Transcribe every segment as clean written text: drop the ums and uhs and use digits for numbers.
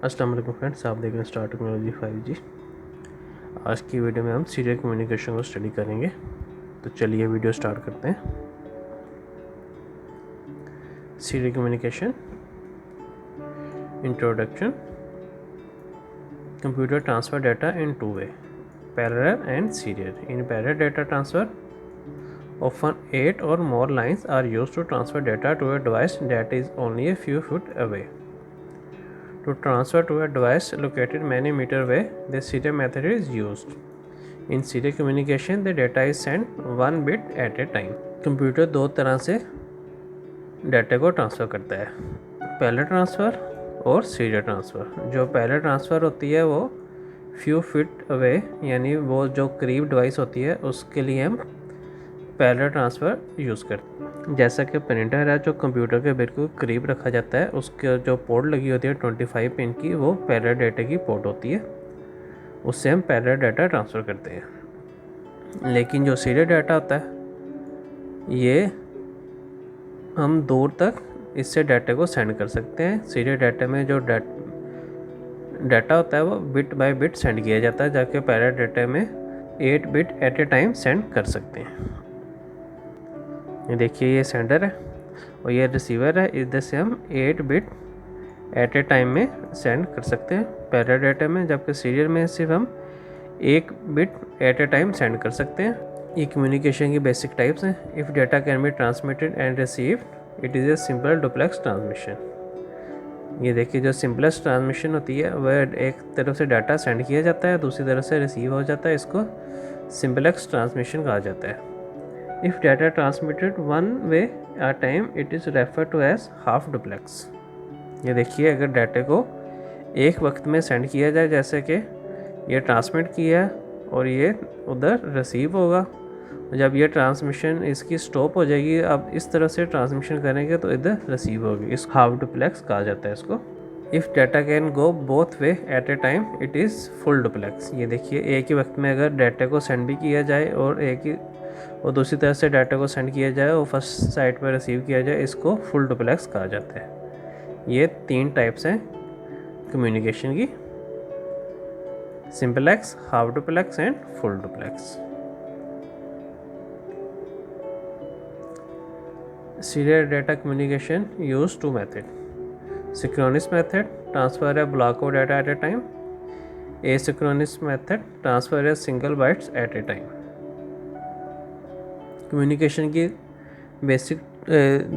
अस्सलाम वालेकुम फ्रेंड्स, आप देख रहे हैं स्टार टेक्नोलॉजी 5G। आज की वीडियो में हम सीरियल कम्युनिकेशन को स्टडी करेंगे। तो चलिए वीडियो स्टार्ट करते हैं। Serial communication introduction. Computer transfer data in two way, parallel and serial. In parallel data transfer often 8 or more lines are used to transfer data to a device that is only a few feet away. To transfer to a device located many meters away, the serial method is used. In serial communication, the data is sent one bit at a time. Computer दो तरह से data को transfer करता है, parallel transfer और serial transfer. जो parallel transfer होती है वो फ्यू फीट अवे, यानी वो जो करीब डिवाइस होती है उसके लिए हम पैरेलल ट्रांसफ़र यूज़ करते हैं। जैसा कि प्रिंटर है जो कंप्यूटर के बिल्कुल करीब रखा जाता है, उसके जो पोर्ट लगी होती है 25 पिन की, वो पैरेलल डाटा की पोर्ट होती है, उससे हम पैरेलल डाटा ट्रांसफ़र करते हैं। लेकिन जो सीरियल डाटा होता है ये हम दूर तक इससे डाटा को सेंड कर सकते हैं। सीरियल डाटा में जो डाटा होता है वो बिट बाय बिट सेंड किया जाता है, जबकि पैरेलल डाटा में 8 bit at a time send कर सकते हैं। ये देखिए, ये सेंडर है और ये रिसीवर है, इधर से हम 8 बिट एट ए टाइम में सेंड कर सकते हैं पैरेलल डाटा में, जबकि सीरियल में सिर्फ हम 1 bit at a time send कर सकते हैं। ये कम्युनिकेशन की बेसिक टाइप्स हैं। If data can be transmitted and received, it is a simple duplex transmission. ये देखिए, जो सिंपलेस्ट ट्रांसमिशन होती है वह एक तरफ से डाटा सेंड किया जाता है, दूसरी तरफ से रिसीव हो जाता है, इसको सिंपलेक्स ट्रांसमिशन कहा जाता है। If data transmitted one way at a time, it is referred to as half duplex. ये देखिए, अगर डाटा को एक वक्त में सेंड किया जाए, जैसे कि ये ट्रांसमिट किया और ये उधर रिसीव होगा, जब ये ट्रांसमिशन इसकी स्टॉप हो जाएगी, अब इस तरह से ट्रांसमिशन करेंगे तो इधर रिसीव होगी, इस हाफ डुप्लेक्स कहा जाता है इसको। If data can go both way at a time, it is full duplex. ये देखिए, एक ही वक्त में अगर डाटा को सेंड भी किया जाए और दूसरी तरफ से डाटा को सेंड किया जाए और फर्स्ट साइट पर रिसीव किया जाए, इसको फुल डुप्लेक्स कहा जाता है। ये 3 टाइप्स हैं कम्युनिकेशन की: simplex, half duplex and full duplex. Serial data communication use 2 method: synchronous method, transfer a block of data at a time; asynchronous method, transfer a single bytes at a time। Communication की basic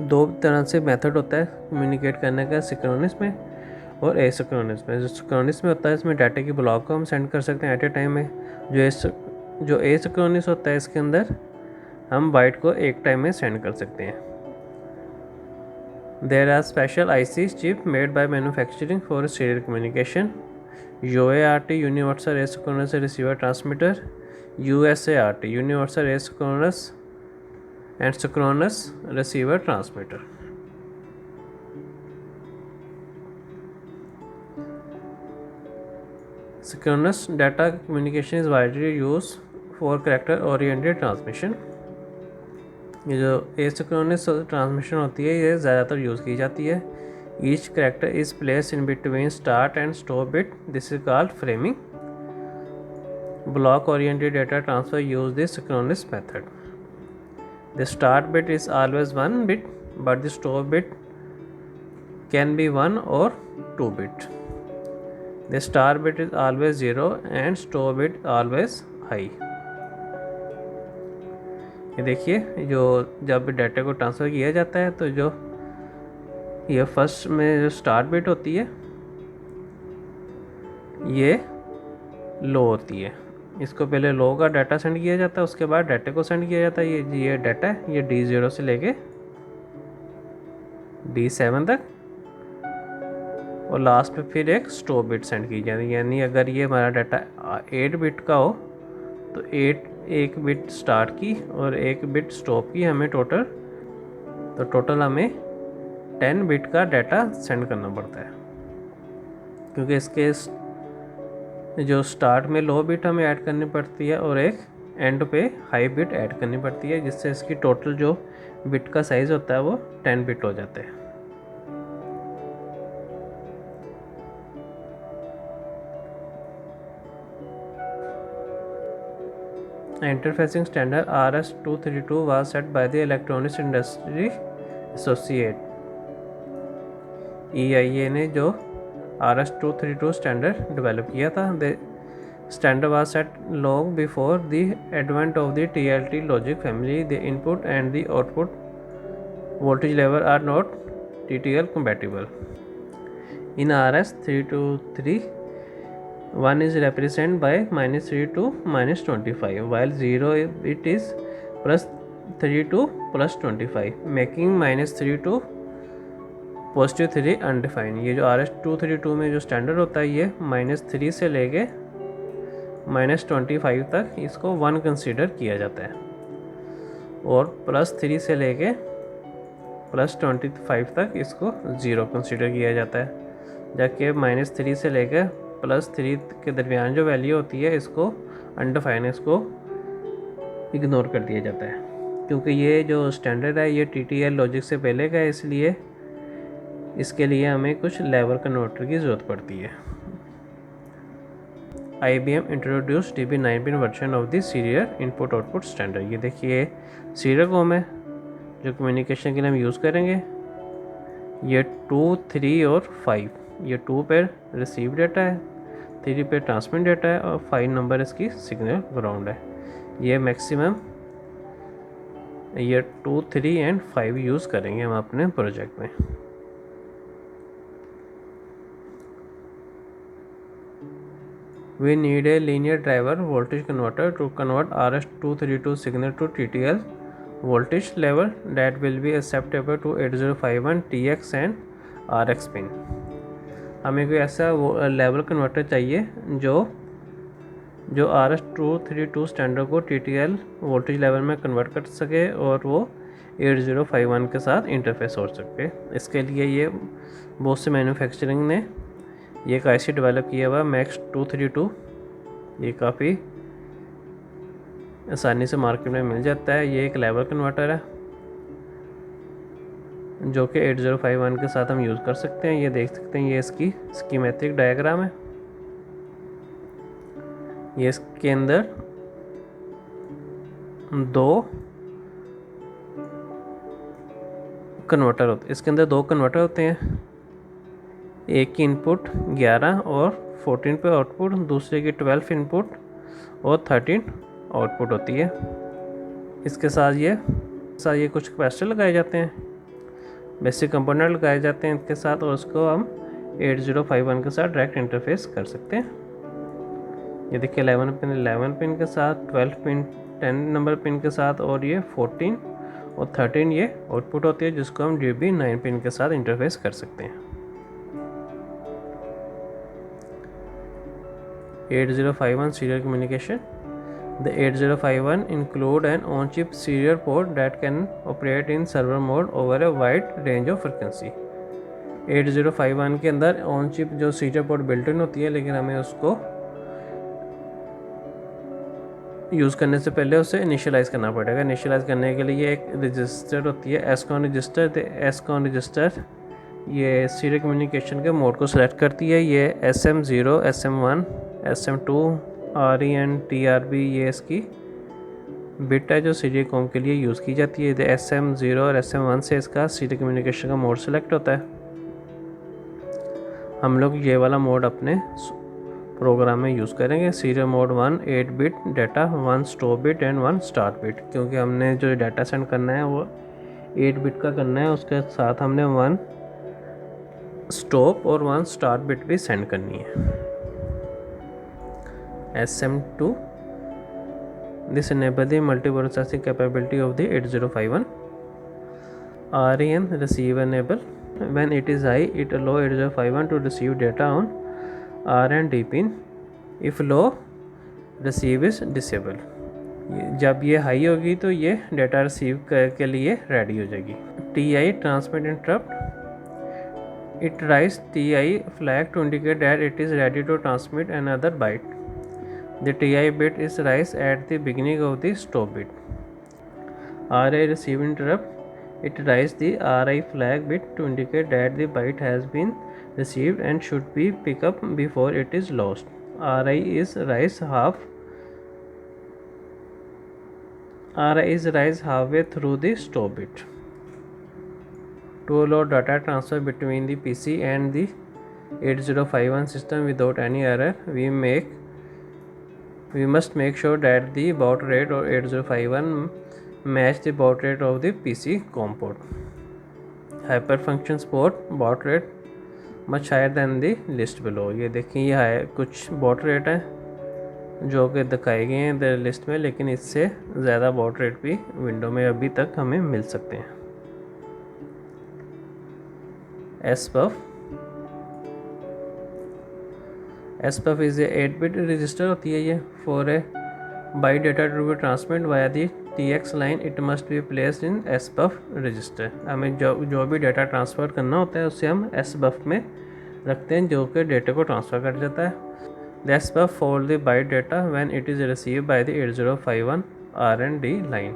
2 तरह से method होता है communicate करने का, synchronous में और asynchronous में। जो सिंक्रोनस में होता है इसमें डाटा की ब्लॉक को हम सेंड कर सकते हैं एट ए टाइम में। जो एसिंक्रोनस होता है इसके अंदर हम बाइट को एक टाइम में सेंड कर सकते हैं। There are special IC chip made by manufacturing for serial communication: UART, Universal Asynchronous Receiver Transmitter; USART, Universal Asynchronous and Synchronous Receiver Transmitter। Synchronous data communication is widely used for character oriented transmission। ये जो asynchronous transmission होती है ये ज़्यादातर use की जाती है। Each character is place in between start and stop bit, this is called framing. Block oriented data transfer use this synchronous method. The start bit is always 1 bit, but the stop bit can be 1 और 2 bit. The start bit is always 0 and stop bit always high. ये देखिए, जो जब data को transfer किया जाता है तो जो ये फर्स्ट में जो स्टार्ट बिट होती है ये लो होती है, इसको पहले लो का डाटा सेंड किया जाता है, उसके बाद डाटा को सेंड किया जाता है। ये डाटा है, ये D0 से लेके D7 तक, और लास्ट में फिर एक स्टॉप बिट सेंड की जाती है। यानी अगर ये हमारा डाटा 8 बिट का हो तो 1 बिट स्टार्ट की और 1 बिट स्टॉप की हमें टोटल हमें 10 बिट का डाटा सेंड करना पड़ता है, क्योंकि इसके जो स्टार्ट में लो बिट हमें ऐड करनी पड़ती है और एक एंड पे हाई बिट ऐड करनी पड़ती है, जिससे इसकी टोटल जो बिट का साइज़ होता है वो 10 बिट हो जाता है। interfacing standard RS-232 was set by the Electronics Industry Associate. EIA ने जो RS-232 स्टैंडर्ड डेवलप किया था. The standard was set long before the advent of the TLT logic family. The input and the output voltage level are not TTL compatible. In RS-323, 1 is represented by -3 to -25, while 0 it is +3 to +25, making -3 to +3 undefined. ये जो RS-232 में जो standard होता है ये -3 से लेके -25 तक इसको 1 कंसीडर किया जाता है और +3 से लेके +25 तक इसको 0 कंसीडर किया जाता है, जबकि -3 से लेकर +3 के दरमियान जो वैल्यू होती है इसको अनडिफाइन, इसको इग्नोर कर दिया जाता है. क्योंकि ये जो स्टैंडर्ड है ये TTL लॉजिक से पहले का है, इसलिए इसके लिए हमें कुछ लेवल कन्वर्टर की ज़रूरत पड़ती है. IBM introduce DB 9 pin version of the serial input output standard. ये देखिए सीरियल कॉम है जो कम्युनिकेशन के लिए हम यूज़ करेंगे. ये 2, 3 और 5, ये 2 पे रिसीव डेटा है, 3 पे ट्रांसमिट डेटा है और 5 नंबर इसकी सिग्नल ग्राउंड है. ये मैक्सिमम ये 2, 3 एंड 5 यूज़ करेंगे हम अपने प्रोजेक्ट में. We need a linear driver voltage converter to convert RS-232 signal to TTL voltage level that will be acceptable to 8051 TX and RX pin. हमें कोई ऐसा लेवल कन्वर्टर चाहिए जो RS-232 स्टैंडर्ड को TTL वोल्टेज लेवल में convert कर सके और वो 8051 के साथ इंटरफेस हो सके. इसके लिए ये बहुत से मैन्युफैक्चरिंग ने ये एक IC डेवलप किया हुआ MAX-232. ये काफ़ी आसानी से मार्केट में मिल जाता है. ये एक लेवल कन्वर्टर है जो कि 8051 के साथ हम यूज़ कर सकते हैं. ये देख सकते हैं, ये इसकी स्कीमेटिक डायग्राम है. ये इसके अंदर 2 कन्वर्टर होते हैं. एक की इनपुट 11 और 14 पे आउटपुट, दूसरे की 12 इनपुट और 13 आउटपुट होती है. इसके साथ ये कुछ कैपेसिटर लगाए जाते हैं, बेसिक कंपोनेंट लगाए जाते हैं इसके साथ, और उसको हम 8051 के साथ डायरेक्ट इंटरफेस कर सकते हैं. ये देखिए 11 पिन के साथ, 12 पिन 10 नंबर पिन के साथ, और ये 14 और 13 ये आउटपुट होती है जिसको हम DB 9 पिन के साथ इंटरफेस कर सकते हैं. 8051 serial communication. The 8051 include an on-chip serial port that can operate in server mode over a wide range of frequency. 8051 के अंदर ऑन चिप जो सीरियल पोर्ट बिल्ट इन होती है, लेकिन हमें उसको यूज़ करने से पहले उसे इनिशियलाइज़ करना पड़ेगा. इनिशियलाइज़ करने के लिए एक रजिस्टर होती है SCON रजिस्टर. तो SCON रजिस्टर ये सीरियल कम्युनिकेशन के मोड को सेलेक्ट करती है. ये SM0, SM1, SM2, RE and TRB ये इसकी बिट है जो सीरियल कॉम के लिए यूज़ की जाती है. SM0 और SM1 से इसका सीरियल कम्युनिकेशन का मोड सेलेक्ट होता है. हम लोग ये वाला मोड अपने प्रोग्राम में यूज़ करेंगे. Serial mode 1 8 bit data, 1 stop bit and 1 start bit, क्योंकि हमने जो डाटा सेंड करना है वो 8 बिट का करना है. उसके साथ हमने 1 स्टॉप और 1 स्टार्ट बिट भी सेंड करनी है. SM2, this enable the multiprocessing capability of the 8051. REN, receive enable. When it is high, it allow 8051 to receive data on R and D pin. If low, receive is disable. जब ये high होगी तो ये data receive के लिए ready हो जाएगी. TI, transmit interrupt. It raise TI flag to indicate that it is ready to transmit another byte. The TI bit is raised at the beginning of the stop bit. RI receive interrupt. It raises the RI flag bit to indicate that the byte has been received and should be picked up before it is lost. RI is raised half RI is rise halfway through the stop bit. To allow data transfer between the PC and the 8051 system without any error, we must make sure that the baud rate of 8051 match the baud rate of the PC COM port. Hyperfunction support baud rate much higher than the list below. ये देखिए ये है कुछ baud rate है जो कि दिखाए गए हैं लिस्ट में, लेकिन इससे ज़्यादा baud rate भी विंडो में अभी तक हमें मिल सकते हैं. SPUF is a 8-bit register होती है ये. For a byte data to be transmitted via the TX line, it must be placed in SPUF register. हमें जो भी डेटा ट्रांसफ़र करना होता है उसे हम SPUF में रखते हैं जो कि डेटा को ट्रांसफ़र कर देता है. The SPUF folds the byte data when it is received by the 8051 R&D line.